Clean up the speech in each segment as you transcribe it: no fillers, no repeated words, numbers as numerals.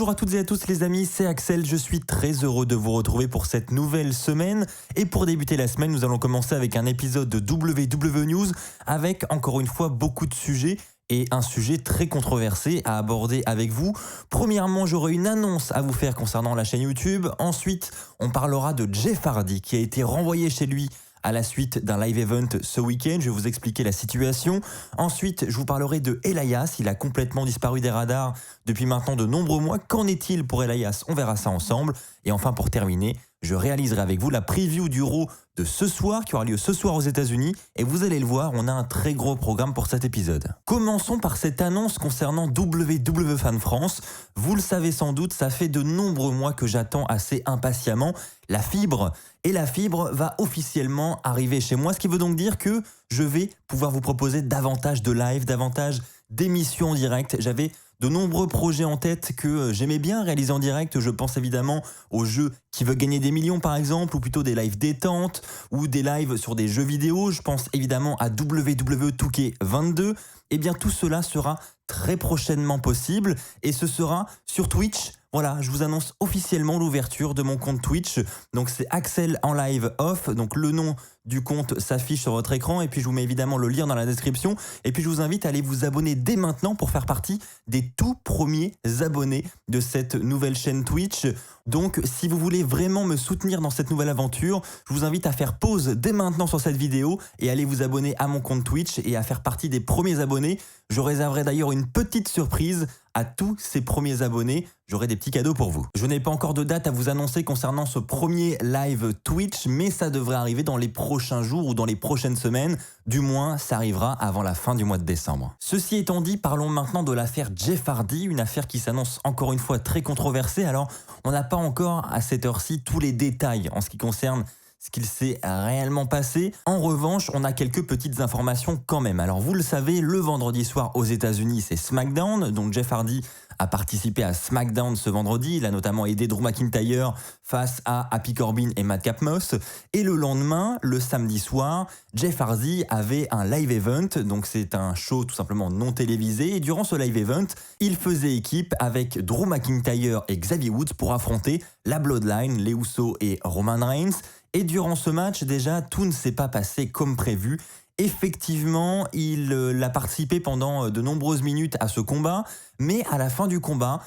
Bonjour à toutes et à tous les amis, c'est Axel, je suis très heureux de vous retrouver pour cette nouvelle semaine. Et pour débuter la semaine, nous allons commencer avec un épisode de WW News avec encore une fois beaucoup de sujets et un sujet très controversé à aborder avec vous. Premièrement, j'aurai une annonce à vous faire concernant la chaîne YouTube. Ensuite, on parlera de Jeff Hardy qui a été renvoyé chez lui à la suite d'un live event ce week-end. Je vais vous expliquer la situation. Ensuite, je vous parlerai de Elias. Il a complètement disparu des radars depuis maintenant de nombreux mois. Qu'en est-il pour Elias? On verra ça ensemble. Et enfin, pour terminer, je réaliserai avec vous la preview du Raw de ce soir, qui aura lieu ce soir aux États-Unis. Et vous allez le voir, on a un très gros programme pour cet épisode. Commençons par cette annonce concernant WW Fan France. Vous le savez sans doute, ça fait de nombreux mois que j'attends assez impatiemment la fibre. Et la fibre va officiellement arriver chez moi, ce qui veut donc dire que je vais pouvoir vous proposer davantage de live, davantage d'émissions en direct. J'avais de nombreux projets en tête que j'aimais bien réaliser en direct. Je pense évidemment aux jeux qui veulent gagner des millions par exemple, ou plutôt des lives détente, ou des lives sur des jeux vidéo. Je pense évidemment à WWE 2K22. Eh bien tout cela sera très prochainement possible et ce sera sur Twitch. Voilà, je vous annonce officiellement l'ouverture de mon compte Twitch. Donc c'est Axel en live off. Donc le nom du compte s'affiche sur votre écran et puis je vous mets évidemment le lien dans la description. Et puis je vous invite à aller vous abonner dès maintenant pour faire partie des tout premiers abonnés de cette nouvelle chaîne Twitch. Donc si vous voulez vraiment me soutenir dans cette nouvelle aventure, je vous invite à faire pause dès maintenant sur cette vidéo et aller vous abonner à mon compte Twitch et à faire partie des premiers abonnés. Je réserverai d'ailleurs une petite surprise à tous ces premiers abonnés. J'aurai des petits cadeaux pour vous. Je n'ai pas encore de date à vous annoncer concernant ce premier live Twitch, mais ça devrait arriver dans les prochains jours ou dans les prochaines semaines. Du moins, ça arrivera avant la fin du mois de décembre. Ceci étant dit, parlons maintenant de l'affaire Jeff Hardy, une affaire qui s'annonce encore une fois très controversée. Alors, on n'a pas encore à cette heure-ci tous les détails en ce qui concerne ce qu'il s'est réellement passé. En revanche, on a quelques petites informations quand même. Alors vous le savez, le vendredi soir aux États-Unis, c'est SmackDown. Donc Jeff Hardy a participé à SmackDown ce vendredi. Il a notamment aidé Drew McIntyre face à Happy Corbin et Madcap Moss. Et le lendemain, le samedi soir, Jeff Hardy avait un live event. Donc c'est un show tout simplement non télévisé. Et durant ce live event, il faisait équipe avec Drew McIntyre et Xavier Woods pour affronter la Bloodline, les Usos et Roman Reigns. Et durant ce match, déjà, tout ne s'est pas passé comme prévu. Effectivement, il a participé pendant de nombreuses minutes à ce combat, mais à la fin du combat,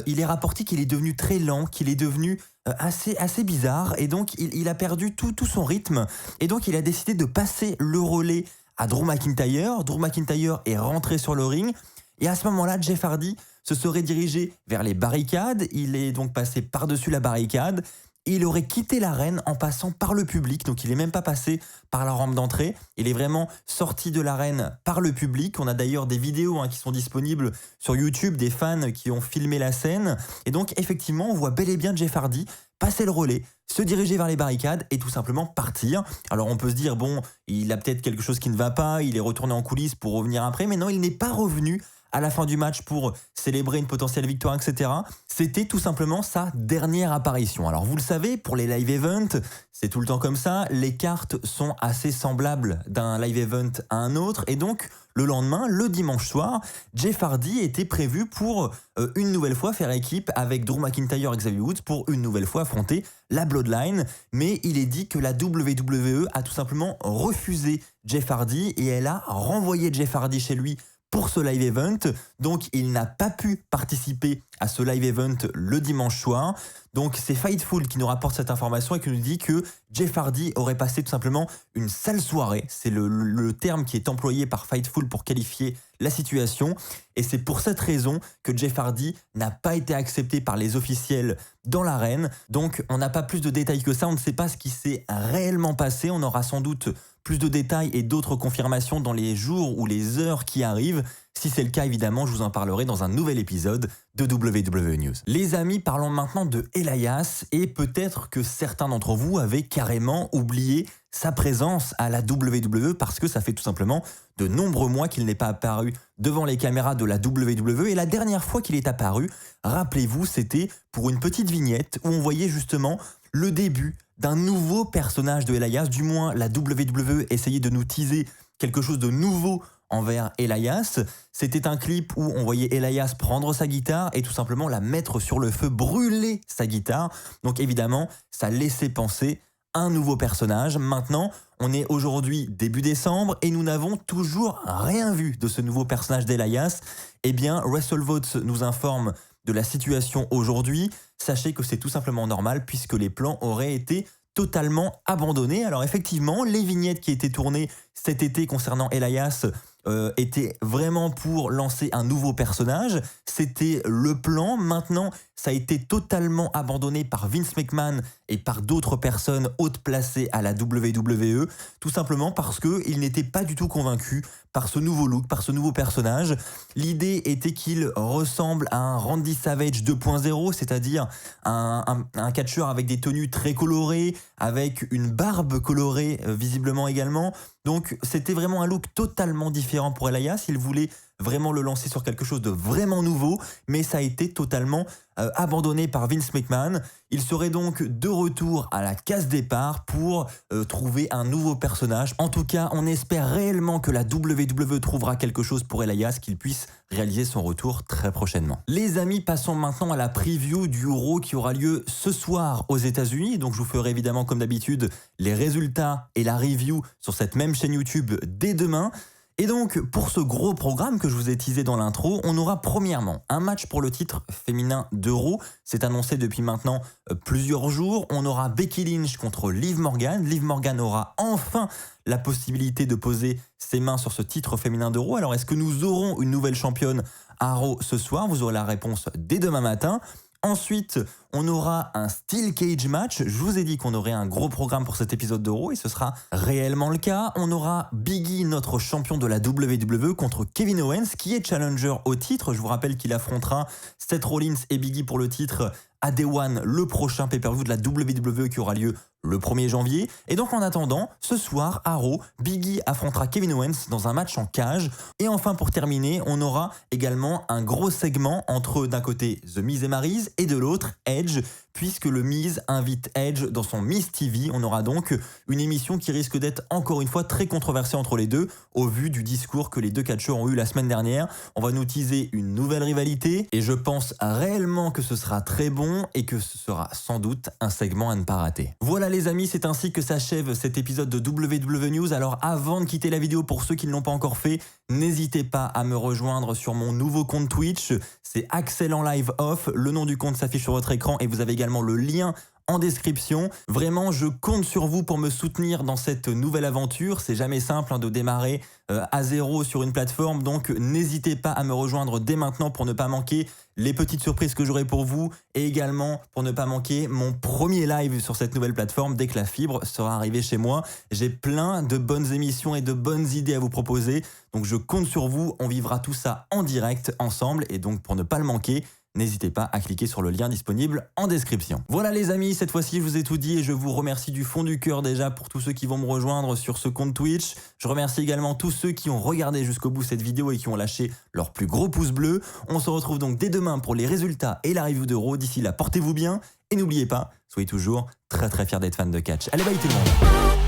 il est rapporté qu'il est devenu très lent, qu'il est devenu assez bizarre, et donc il a perdu tout son rythme, et donc il a décidé de passer le relais à Drew McIntyre. Drew McIntyre est rentré sur le ring, et à ce moment-là, Jeff Hardy se serait dirigé vers les barricades. Il est donc passé par-dessus la barricade. Il aurait quitté l'arène en passant par le public, donc il n'est même pas passé par la rampe d'entrée. Il est vraiment sorti de l'arène par le public. On a d'ailleurs des vidéos qui sont disponibles sur YouTube, des fans qui ont filmé la scène. Et donc effectivement, on voit bel et bien Jeff Hardy passer le relais, se diriger vers les barricades et tout simplement partir. Alors on peut se dire, bon, il a peut-être quelque chose qui ne va pas, il est retourné en coulisses pour revenir après, mais non, il n'est pas revenu à la fin du match pour célébrer une potentielle victoire, etc. C'était tout simplement sa dernière apparition. Alors vous le savez, pour les live events, c'est tout le temps comme ça, les cartes sont assez semblables d'un live event à un autre, et donc le lendemain, le dimanche soir, Jeff Hardy était prévu pour une nouvelle fois faire équipe avec Drew McIntyre et Xavier Woods pour une nouvelle fois affronter la Bloodline, mais il est dit que la WWE a tout simplement refusé Jeff Hardy et elle a renvoyé Jeff Hardy chez lui pour ce live event. Donc il n'a pas pu participer à ce live event le dimanche soir. Donc c'est Fightful qui nous rapporte cette information et qui nous dit que Jeff Hardy aurait passé tout simplement une sale soirée. C'est le terme qui est employé par Fightful pour qualifier la situation. Et c'est pour cette raison que Jeff Hardy n'a pas été accepté par les officiels dans l'arène. Donc on n'a pas plus de détails que ça. On ne sait pas ce qui s'est réellement passé. On aura sans doute plus de détails et d'autres confirmations dans les jours ou les heures qui arrivent. Si c'est le cas, évidemment, je vous en parlerai dans un nouvel épisode de WW News. Les amis, parlons maintenant de Elias, et peut-être que certains d'entre vous avaient carrément oublié sa présence à la WWE parce que ça fait tout simplement de nombreux mois qu'il n'est pas apparu devant les caméras de la WWE, et la dernière fois qu'il est apparu, rappelez-vous, c'était pour une petite vignette où on voyait justement le début d'un nouveau personnage de Elias. Du moins, la WWE essayait de nous teaser quelque chose de nouveau envers Elias. C'était un clip où on voyait Elias prendre sa guitare et tout simplement la mettre sur le feu, brûler sa guitare. Donc évidemment, ça laissait penser un nouveau personnage. Maintenant, on est aujourd'hui début décembre et nous n'avons toujours rien vu de ce nouveau personnage d'Elias. Eh bien, WrestleVotes nous informe de la situation aujourd'hui. Sachez que c'est tout simplement normal puisque les plans auraient été totalement abandonnés. Alors effectivement, les vignettes qui étaient tournées cet été concernant Elias était vraiment pour lancer un nouveau personnage. C'était le plan. Maintenant, ça a été totalement abandonné par Vince McMahon et par d'autres personnes hautes placées à la WWE, tout simplement parce qu'ils n'étaient pas du tout convaincus par ce nouveau look, par ce nouveau personnage. L'idée était qu'il ressemble à un Randy Savage 2.0, c'est-à-dire un catcheur avec des tenues très colorées, avec une barbe colorée visiblement également. Donc c'était vraiment un look totalement différent pour Elias. Il voulait vraiment le lancer sur quelque chose de vraiment nouveau, mais ça a été totalement abandonné par Vince McMahon. Il serait donc de retour à la case départ pour trouver un nouveau personnage. En tout cas, on espère réellement que la WWE trouvera quelque chose pour Elias, qu'il puisse réaliser son retour très prochainement. Les amis, passons maintenant à la preview du Raw qui aura lieu ce soir aux États-Unis. Donc je vous ferai évidemment comme d'habitude les résultats et la review sur cette même chaîne YouTube dès demain. Et donc, pour ce gros programme que je vous ai teasé dans l'intro, on aura premièrement un match pour le titre féminin de Raw. C'est annoncé depuis maintenant plusieurs jours. On aura Becky Lynch contre Liv Morgan. Liv Morgan aura enfin la possibilité de poser ses mains sur ce titre féminin de Raw. Alors, est-ce que nous aurons une nouvelle championne à Raw ce soir? Vous aurez la réponse dès demain matin. Ensuite, on aura un Steel Cage match. Je vous ai dit qu'on aurait un gros programme pour cet épisode de Raw et ce sera réellement le cas. On aura Big E, notre champion de la WWE, contre Kevin Owens, qui est challenger au titre. Je vous rappelle qu'il affrontera Seth Rollins et Big E pour le titre à Day One, le prochain pay-per-view de la WWE qui aura lieu le 1er janvier. Et donc en attendant, ce soir à Raw, Big E affrontera Kevin Owens dans un match en cage. Et enfin pour terminer, on aura également un gros segment entre d'un côté The Miz et Maryse et de l'autre Edge, puisque le Miz invite Edge dans son Miz TV. On aura donc une émission qui risque d'être encore une fois très controversée entre les deux, au vu du discours que les deux catcheurs ont eu la semaine dernière. On va nous teaser une nouvelle rivalité et je pense réellement que ce sera très bon et que ce sera sans doute un segment à ne pas rater. Voilà les amis, c'est ainsi que s'achève cet épisode de WW News. Alors avant de quitter la vidéo, pour ceux qui ne l'ont pas encore fait, n'hésitez pas à me rejoindre sur mon nouveau compte Twitch. C'est Axel en live off. Le nom du compte s'affiche sur votre écran et vous avez également le lien en description. Vraiment, je compte sur vous pour me soutenir dans cette nouvelle aventure. C'est jamais simple de démarrer à zéro sur une plateforme, donc n'hésitez pas à me rejoindre dès maintenant pour ne pas manquer les petites surprises que j'aurai pour vous et également pour ne pas manquer mon premier live sur cette nouvelle plateforme dès que la fibre sera arrivée chez moi. J'ai plein de bonnes émissions et de bonnes idées à vous proposer, donc je compte sur vous. On vivra tout ça en direct ensemble et donc pour ne pas le manquer, n'hésitez pas à cliquer sur le lien disponible en description. Voilà les amis, cette fois-ci je vous ai tout dit et je vous remercie du fond du cœur déjà pour tous ceux qui vont me rejoindre sur ce compte Twitch. Je remercie également tous ceux qui ont regardé jusqu'au bout cette vidéo et qui ont lâché leur plus gros pouce bleu. On se retrouve donc dès demain pour les résultats et la review de Raw. D'ici là, portez-vous bien et n'oubliez pas, soyez toujours très fiers d'être fan de catch. Allez, bye tout le monde.